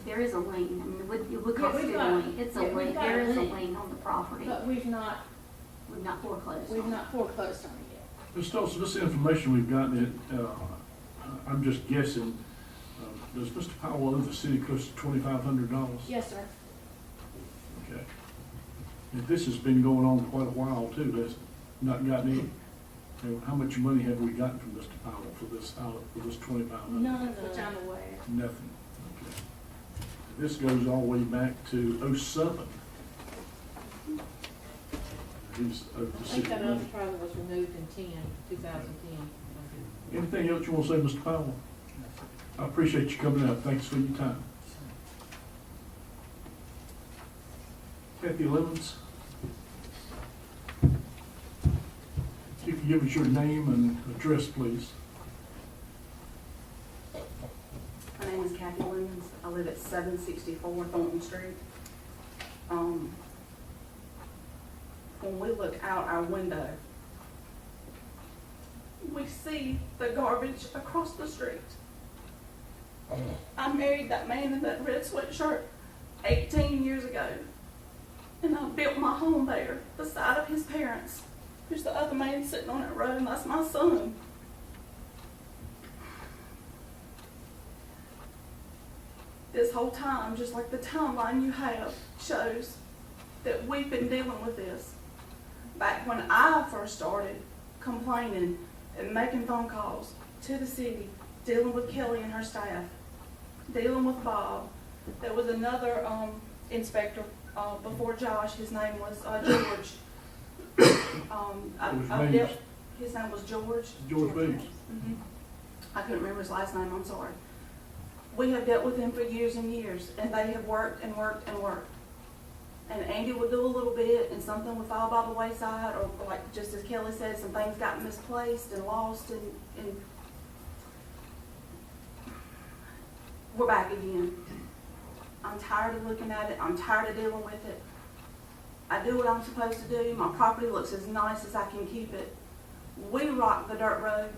there is a lien. I mean, it would constitute a lien. It's a lien. There is a lien on the property. But we've not foreclosed. on it yet. Ms. Stolz, this information we've gotten, I'm just guessing, does Mr. Powell owe the city close to $2,500? Yes, sir. Okay. And this has been going on quite a while too, has it not gotten any? How much money have we gotten from Mr. Powell for this $2,500? None of which I'm aware. Nothing. Okay. This goes all the way back to '07. He's owed the I think city that money. other trailer was removed in 2010. Anything else you want to say, Mr. Powell? I appreciate you coming out. Thanks for your time. Kathy Lemons. If you could give us your name and address, please. My name is Kathy Lemons. I live at 764 Thornton Street. When we look out our window, we see the garbage across the street. I married that man in that red sweatshirt 18 years ago, and I built my home there beside of his parents. There's the other man sitting on that road, and that's my son. This whole time, just like the timeline you have shows, that we've been dealing with this. Back when I first started complaining and making phone calls to the city, dealing with Kelly and her staff, dealing with Bob, there was another inspector before Josh. His name was George. His name was George. George Bates. Mm-hmm. I couldn't remember his last name. I'm sorry. We have dealt with him for years and years, and they have worked and worked and worked. And Andy would do a little bit, and something would fall by the wayside, or like just as Kelly said, some things got misplaced and lost, and we're back again. I'm tired of looking at it. I'm tired of dealing with it. I do what I'm supposed to do. My property looks as nice as I can keep it. We rock the dirt road.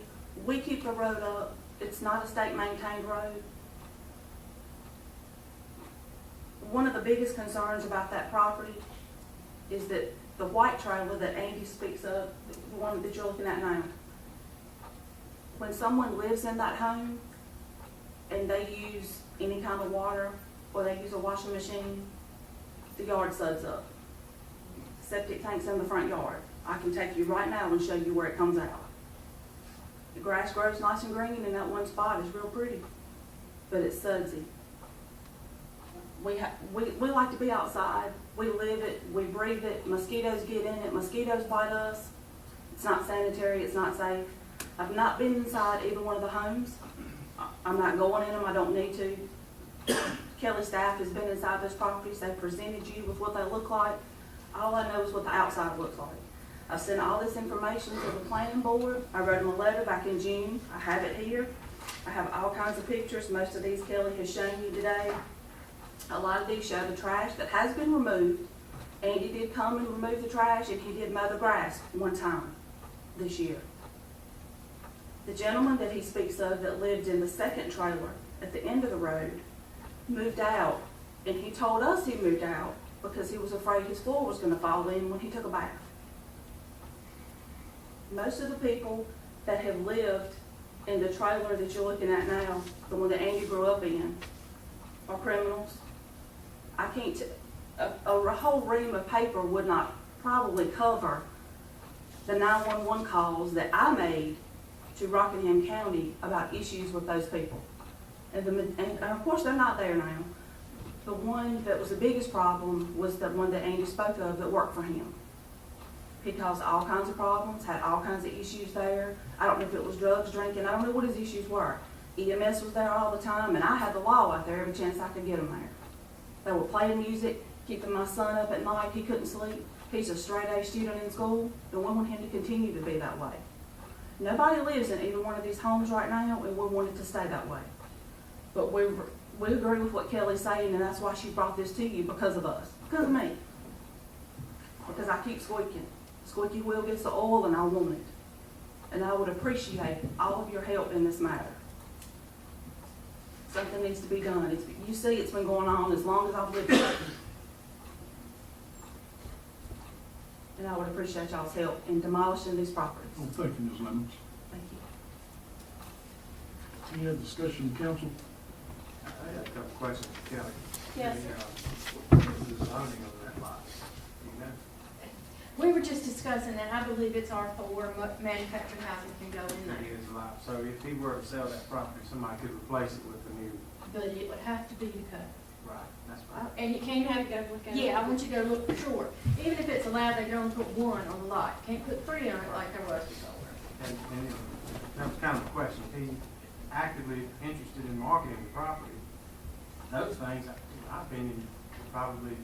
We keep the road up. It's not a state maintained road. One of the biggest concerns about that property is that the white trailer that Andy speaks of, the one that you're looking at now, when someone lives in that home and they use any kind of water or they use a washing machine, the yard suds up. Septic tank's in the front yard. I can take you right now and show you where it comes out. The grass grows nice and green and that one spot is real pretty, but it's sudsy. We like to be outside. We live it, we breathe it. Mosquitoes get in it, mosquitoes bite us. It's not sanitary, it's not safe. I've not been inside either one of the homes. I'm not going in them, I don't need to. Kelly staff has been inside those properties, they presented you with what they look like. All I know is what the outside looks like. I sent all this information to the planning board. I wrote them a letter back in June. I have it here. I have all kinds of pictures. Most of these Kelly has shown you today. A lot of these show the trash that has been removed. Andy did come and remove the trash, and he did mow the grass one time this year. The gentleman that he speaks of that lived in the second trailer at the end of the road moved out, and he told us he moved out because he was afraid his floor was going to fall in when he took a bath. Most of the people that have lived in the trailer that you're looking at now, the one that Andy grew up in, are criminals. I can't, a whole ream of paper would not probably cover the 911 calls that I made to Rockingham County about issues with those people. And of course, they're not there now. The one that was the biggest problem was the one that Andy spoke of that worked for him. He caused all kinds of problems, had all kinds of issues there. I don't know if it was drugs, drinking, I don't know what his issues were. EMS was there all the time, and I had the law out there every chance I could get him there. They were playing music, keeping my son up at night, he couldn't sleep. He's a straight-A student in school, and we want him to continue to be that way. Nobody lives in either one of these homes right now, and we want it to stay that way. But we agree with what Kelly's saying, and that's why she brought this to you, because of us, because of me. Because I keep squeaking. Squeaky wheel gets the oil, and I want it. And I would appreciate all of your help in this matter. Something needs to be done. You see it's been going on as long as I've lived here. And I would appreciate y'all's help in demolishing these properties. Well, thank you, Ms. Lemons. Thank you. Any other discussion, council? I have a couple questions for Kelly. Yes, The zoning of that lot, you know? we were just discussing that. I believe it's R4, manufactured housing can go in there. It is a lot. So if he were to sell that property, somebody could replace it with a new, But it would have to be cut. right, that's right. And you can't have, yeah, I want you to go look for sure. Even if it's allowed, they can only put one on the lot. Can't put three on it like there was before. And that was kind of a question. If he's actively interested in marketing the property, those things, in my opinion, would probably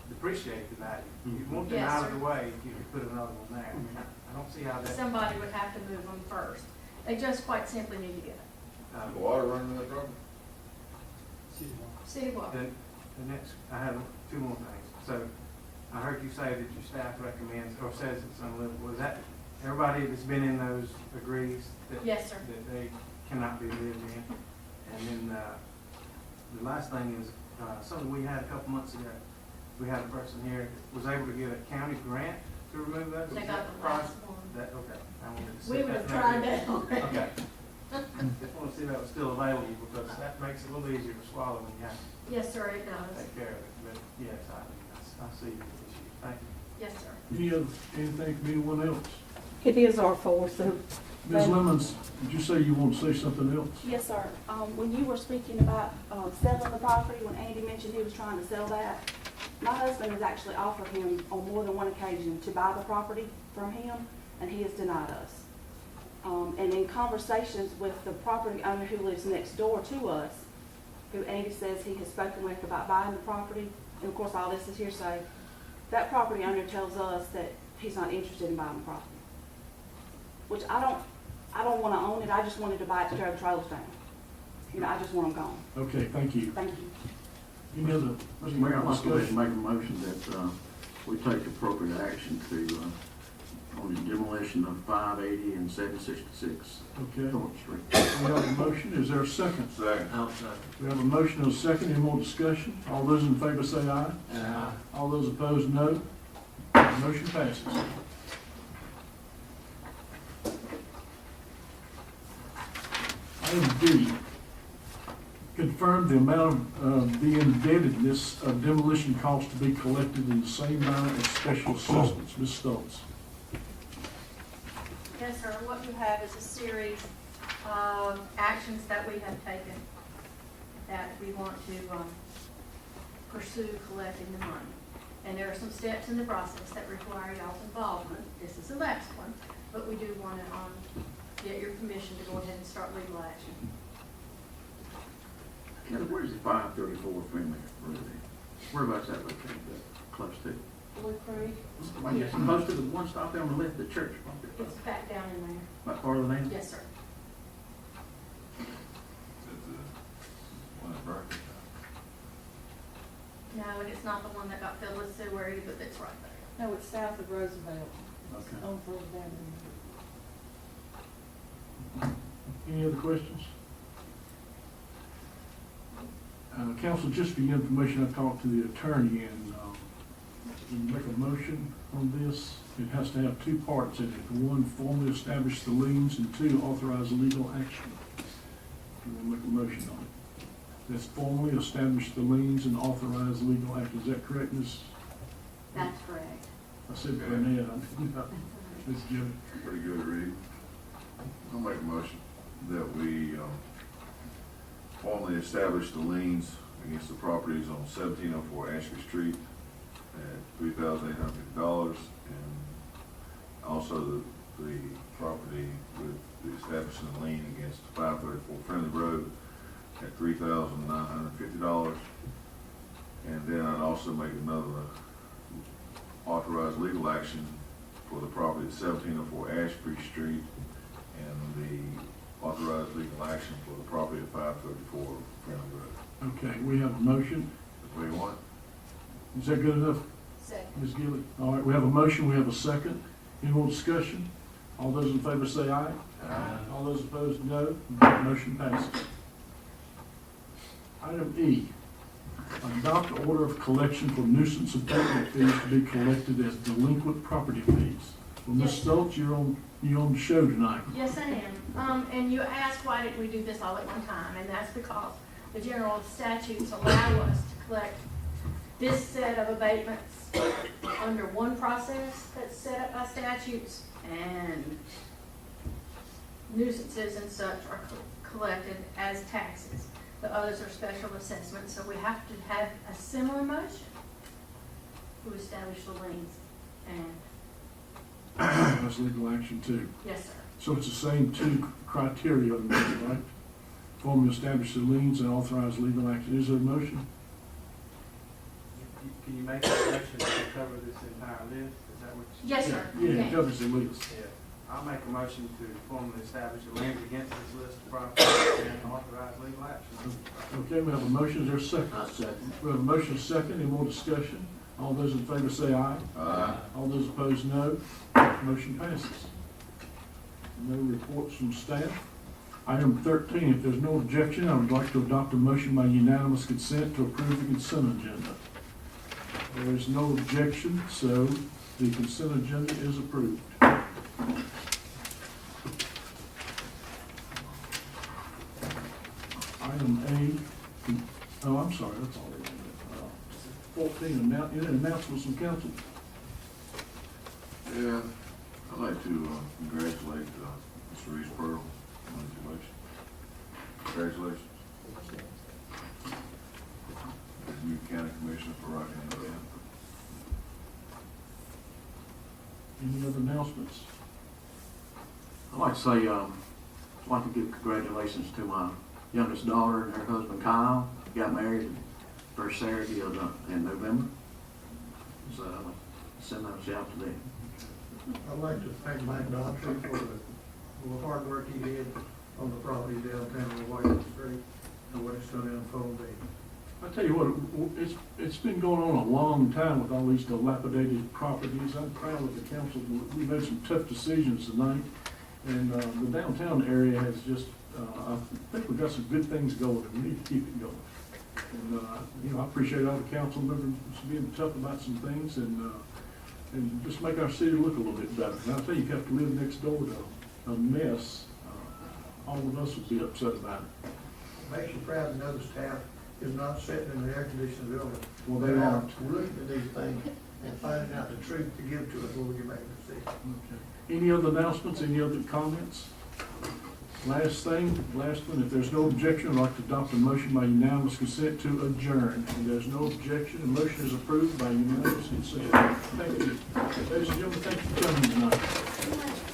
depreciate the value. You want them Yes, out of sir. the way if you could put another one there. I mean, I don't see how that, Somebody would have to move them first. They just quite simply need to get it. The water running in that property? City water. then, the next, I have two more things. So, I heard you say that your staff recommends, or says it's unlivable. Is that, everybody that's been in those agrees that? Yes, sir. That they cannot be lived in? And then, the last thing is, something we had a couple months ago. We had a person here that was able to get a county grant to remove those. They Is got that the price? last one. That, okay. I wanted to see We if would have that tried might be- that already. Okay. Just want to see if that was still available, because that makes it a little easier to swallow when you have to Yes, sir, it does. take care of it. But yes, I see the issue. Thank you. Yes, sir. Anything from anyone else? It is R4, so. Ms. Lemons, did you say you want to say something else? Yes, sir. When you were speaking about selling the property, when Andy mentioned he was trying to sell that, my husband has actually offered him on more than one occasion to buy the property from him, and he has denied us. And in conversations with the property owner who lives next door to us, who Andy says he has spoken with about buying the property, and of course all this is hearsay, that property owner tells us that he's not interested in buying the property. Which I don't want to own it, I just wanted to buy it to tear the trailers down. You know, I just want them gone. Okay, thank you. Thank you. Any other? Mr. Mayor, I'd like to make a motion that we take appropriate action to, on the demolition of 580 and 766 Okay, Thornton Street. we have a motion, is there a second? Second. We have a motion and a second, any more discussion? All those in favor say aye. All those opposed, no. Motion passes. Item D, confirm the amount of the indebtedness of demolition costs to be collected in the same manner as special assessments. Ms. Stoltz. Yes, sir. What you have is a series of actions that we have taken that we want to pursue collecting the money. And there are some steps in the process that require y'all's involvement. This is the last one, but we do want to get your permission to go ahead and start legal action. Kelly, where's the 534 Freeman Road? Whereabouts that located, close to? Blue Creek, Well, yes, most of the one stop there on the left, the church property. it's back down in there. About farther than? Yes, sir. No, and it's not the one that got filled with sewer either, but it's right there. No, it's south of Roosevelt. It's Okay. on First Avenue. Any other questions? Council, just for your information, I talked to the attorney and when you make a motion on this, it has to have two parts in it. One, formally establish the liens, and two, authorize legal action. You want to make a motion on it. That's formally establish the liens and authorize legal action. Is that correct, Ms.? That's correct. I said Burnett, Ms. Jim. Pretty good, Reed. I'll make a motion that we formally establish the liens against the properties on 1704 Ashby Street at $3,850, and also the property with the establishing a lien against 534 Friendly Road at $3,950. And then I'd also make another authorized legal action for the property at 1704 Ashby Street, and the authorized legal action for the property at 534 Friendly Road. Okay, we have a motion. That's what you want? Is that good enough, Second. Ms. Gilly? All right, we have a motion, we have a second. Any more discussion? All those in favor say aye. Aye. All those opposed, no. Motion passes. Item E, adopt order of collection for nuisance abatement fees to be collected as delinquent property fees. Well, Ms. Yes. Stoltz, you're on the show tonight. Yes, I am. And you asked why didn't we do this all at one time, and that's because the general statutes allow us to collect this set of abatements under one process that's set up by statutes, and nuisances and such are collected as taxes. The others are special assessments, so we have to have a similar motion to establish the liens. And, That's legal action too. yes, sir. So it's the same two criteria, right? Formally establish the liens and authorize legal action. Is there a motion? Can you make a motion to cover this entire list? Is that what you? Yes, sir. Yeah, Okay. it covers the list. Yeah. I'll make a motion to formally establish the liens against this list of properties and authorize legal action. Okay, we have a motion. Is there a second? I second. We have a motion, a second. Any more discussion? All those in favor say aye. Aye. All those opposed, no. Motion passes. No reports from staff. Item 13, if there's no objection, I would like to adopt a motion by unanimous consent to approve the consent agenda. There is no objection, so the consent agenda is approved. Item A, oh, I'm sorry, that's all. 14, any announcements from council? Yeah, I'd like to congratulate Mr. Reese Pearl on his election. Congratulations. As new county commissioner for Rockingham. Any other announcements? I'd like to say, I'd like to give congratulations to my youngest daughter and her husband Kyle. Got married first Saturday in November. So I'd like to send that shout to them. I'd like to thank Mike Daughtry for the hard work he did on the property downtown on White Street and what it's going to unfold be. I tell you what, it's been going on a long time with all these dilapidated properties. I'm proud of the council. We made some tough decisions tonight, and the downtown area has just, I think we've got some good things going, and we need to keep it going. And, I appreciate all the council members being tough about some things and just make our city look a little bit better. And I tell you, you have to live next door to a mess. all of us would be upset about it. Makes you proud to know the staff is not sitting in the air-conditioned building. Well, they aren't. We're looking at these things and finding out the truth to give to us before we can make a decision. Okay. Any other announcements, any other comments? Last one, if there's no objection, I'd like to adopt a motion by unanimous consent to adjourn. If there's no objection, the motion is approved by unanimous consent. Thank you. Ladies and gentlemen, thank you for coming tonight.